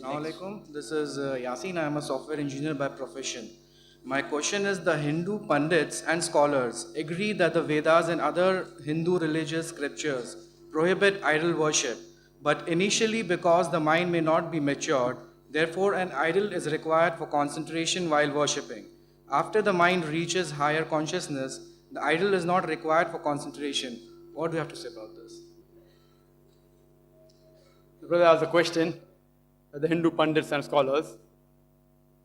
Assalamualaikum. This is Yasin. I am a software engineer by profession. My question is, the Hindu pundits and scholars agree that the Vedas and other Hindu religious scriptures prohibit idol worship, but initially, because the mind may not be matured, therefore an idol is required for concentration while worshipping. After the mind reaches higher consciousness, the idol is not required for concentration. What do you have to say about this? The brother asked a question that the Hindu pundits and scholars,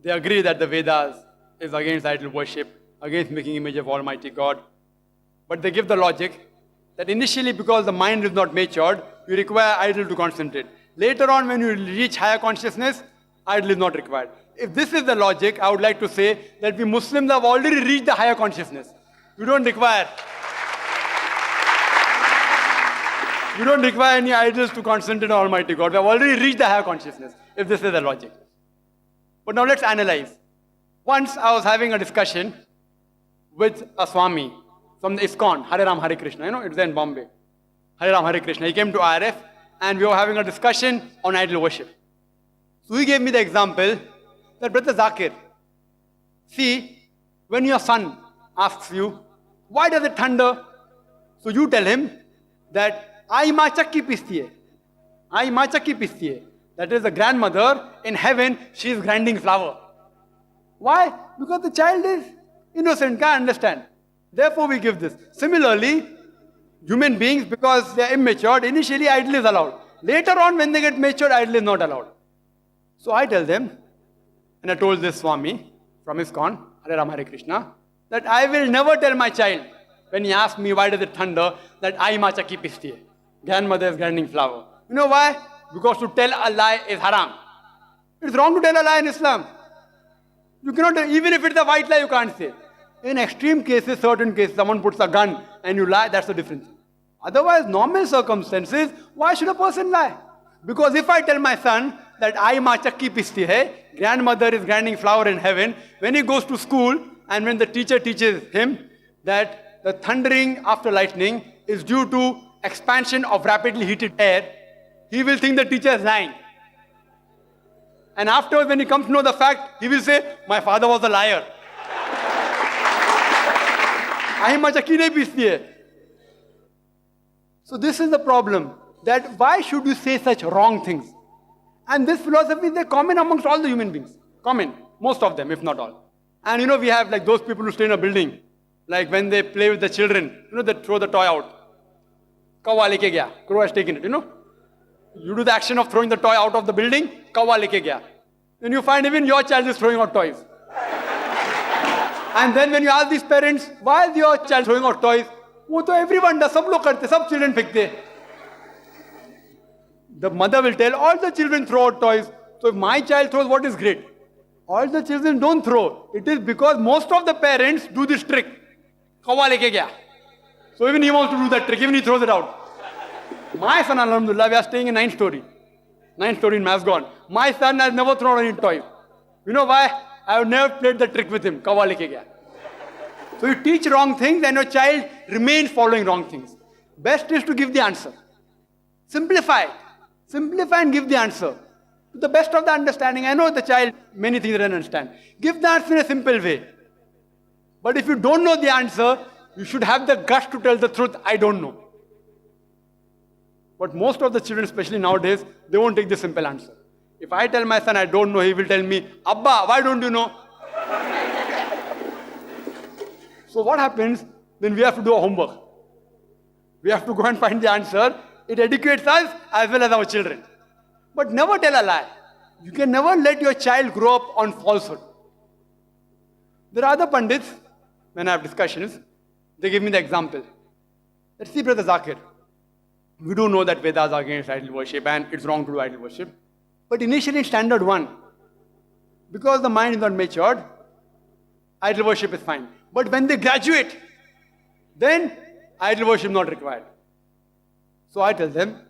they agree that the Vedas is against idol worship, against making image of Almighty God. But they give the logic that initially, because the mind is not matured, you require idol to concentrate. Later on, when you reach higher consciousness, idol is not required. If this is the logic, I would like to say that we Muslims have already reached the higher consciousness. We don't require any idols to concentrate on Almighty God. We have already reached the higher consciousness, if this is the logic. But now let's analyze. Once I was having a discussion with a Swami from the ISKCON, Hare Ram Hare Krishna, it's there in Bombay. Hare Ram Hare Krishna. He came to IRF and we were having a discussion on idol worship. So he gave me the example that, Brother Zakir, see, when your son asks you, why does it thunder? So you tell him that Ai ma chakki pisti hai. Ai ma chakki pisti hai. That is the grandmother in heaven, she is grinding flour. Why? Because the child is innocent, can't understand. Therefore we give this. Similarly, human beings, because they are immature, initially idol is allowed. Later on, when they get matured, idol is not allowed. So I tell them, and I told this Swami from ISKCON, Hare Ram Hare Krishna, that I will never tell my child, when he asks me why does it thunder, that Ai ma chakki pisti hai. Grandmother is grinding flour. You know why? Because to tell a lie is haram. It's wrong to tell a lie in Islam. You cannot, even if it's a white lie, you can't say. In extreme cases, certain cases, someone puts a gun and you lie, that's the difference. Otherwise, normal circumstances, why should a person lie? Because if I tell my son that Ai ma chakki pisti hai, grandmother is grinding flour in heaven, when he goes to school and when the teacher teaches him that the thundering after lightning is due to expansion of rapidly heated air, he will think the teacher is lying. And afterwards, when he comes to know the fact, he will say, my father was a liar. So this is the problem, that why should you say such wrong things? And this philosophy is common amongst all the human beings. Common, most of them, if not all. And we have like those people who stay in a building, like when they play with the children, they throw the toy out. Kawa leke gaya. Crow has taken it, You do the action of throwing the toy out of the building, kawa leke gaya. Then you find even your child is throwing out toys. And then when you ask these parents, why is your child throwing out toys? वो तो everyone does, सब लोग करते, सब children फेंकते. The mother will tell, all the children throw out toys. So if my child throws, what is great? All the children don't throw. It is because most of the parents do this trick. Kawa leke gaya. So even he wants to do that trick, even he throws it out. My son, alhamdulillah, we are staying in 9th story. 9th story in Masgone. My son has never thrown any toy. You know why? I have never played the trick with him. Kawa leke gaya. So you teach wrong things and your child remains following wrong things. Best is to give the answer. Simplify. Simplify and give the answer. To the best of the understanding. I know the child, many things he doesn't understand. Give the answer in a simple way. But if you don't know the answer, you should have the guts to tell the truth, I don't know. But most of the children, especially nowadays, they won't take the simple answer. If I tell my son I don't know, he will tell me, Abba, why don't you know? So what happens? Then we have to do a homework. We have to go and find the answer. It educates us as well as our children. But never tell a lie. You can never let your child grow up on falsehood. There are other pundits, when I have discussions, they give me the example. Let's see, Brother Zakir. We do know that Vedas are against idol worship and it's wrong to do idol worship. But initially in standard 1, because the mind is not matured, idol worship is fine. But when they graduate, then idol worship is not required. So I tell them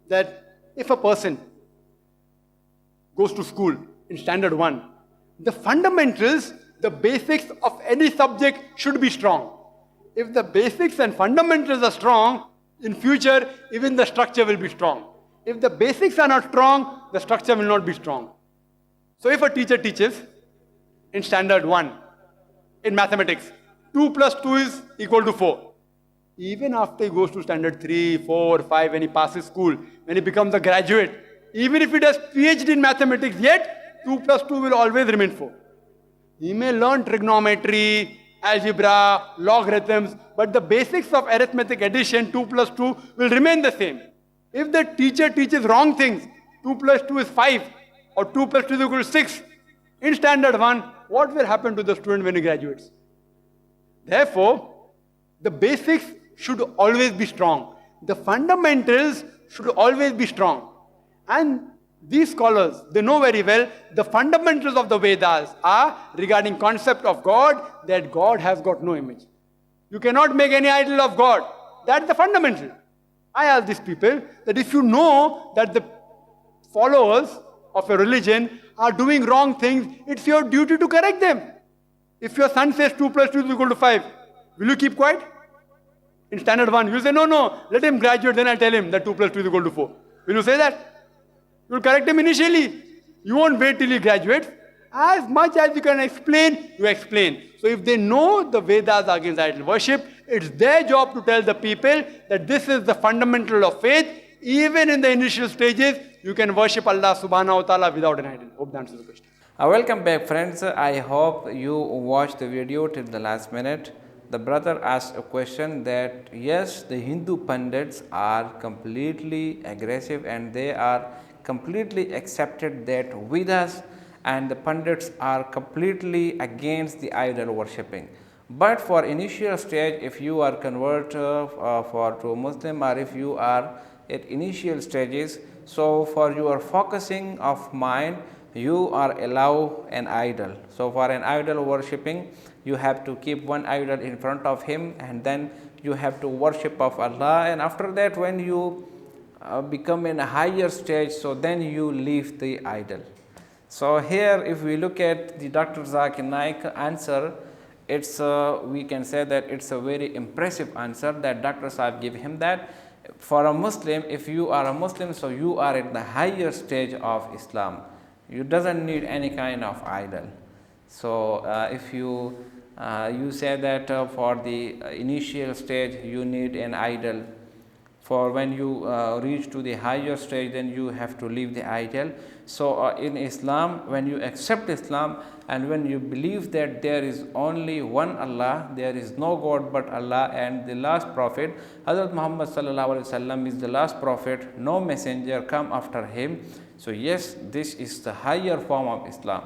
that if a person goes to school in standard 1, the fundamentals, the basics of any subject should be strong. If the basics and fundamentals are strong, in future, even the structure will be strong. If the basics are not strong, the structure will not be strong. So if a teacher teaches in standard 1 in mathematics, 2 plus 2 is equal to 4. Even after he goes to standard 3, 4, 5, when he passes school, when he becomes a graduate, even if he does PhD in mathematics, yet 2 plus 2 will always remain 4. He may learn trigonometry, algebra, logarithms, but the basics of arithmetic addition, 2 plus 2, will remain the same. If the teacher teaches wrong things, 2 plus 2 is 5, or 2 plus 2 is equal to 6, in standard 1, what will happen to the student when he graduates? Therefore, the basics should always be strong. The fundamentals should always be strong. And these scholars, they know very well the fundamentals of the Vedas are regarding concept of God, that God has got no image. You cannot make any idol of God. That's the fundamental. I ask these people that if you know that the followers of a religion are doing wrong things, it's your duty to correct them. If your son says 2 plus 2 is equal to 5, will you keep quiet? In standard 1, you say, no, let him graduate, then I'll tell him that 2 plus 2 is equal to 4. Will you say that? You will correct him initially. You won't wait till he graduates. As much as you can explain, you explain. So if they know the Vedas are against idol worship, it's their job to tell the people that this is the fundamental of faith. Even in the initial stages, you can worship Allah subhanahu wa ta'ala without an idol. Hope that answers the question. Welcome back, friends. I hope you watched the video till the last minute. The brother asked a question that yes, the Hindu pundits are completely aggressive and they are completely accepted that Vedas and the pundits are completely against the idol worshipping. But for initial stage, if you are convert to a Muslim, or if you are at initial stages, so for your focusing of mind, you are allow an idol. So for an idol worshipping, you have to keep one idol in front of him, and then you have to worship of Allah, and after that when you become in a higher stage, so then you leave the idol. So here if we look at the Dr. Zakir Naik answer, it's we can say that it's a very impressive answer that Dr. Saab gave him, that for a Muslim, if you are a Muslim, so you are at the higher stage of Islam. You doesn't need any kind of idol. So if you say that for the initial stage you need an idol, for when you reach to the higher stage, then you have to leave the idol. So in Islam, when you accept Islam and when you believe that there is only one Allah, there is no God but Allah, and the last prophet Hazrat Muhammad sallallahu alaihi wasallam is the last prophet, no messenger come after him. So yes, this is the higher form of Islam.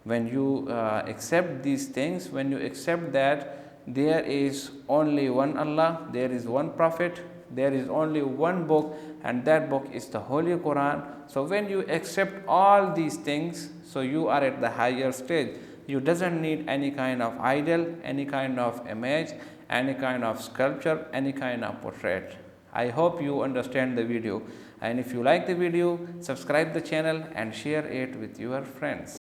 When you accept these things, when you accept that there is only one Allah, there is one prophet, there is only one book, and that book is the Holy Quran. So when you accept all these things, so you are at the higher stage. You doesn't need any kind of idol, any kind of image, any kind of sculpture, any kind of portrait. I hope you understand the video, and if you like the video, subscribe the channel and share it with your friends.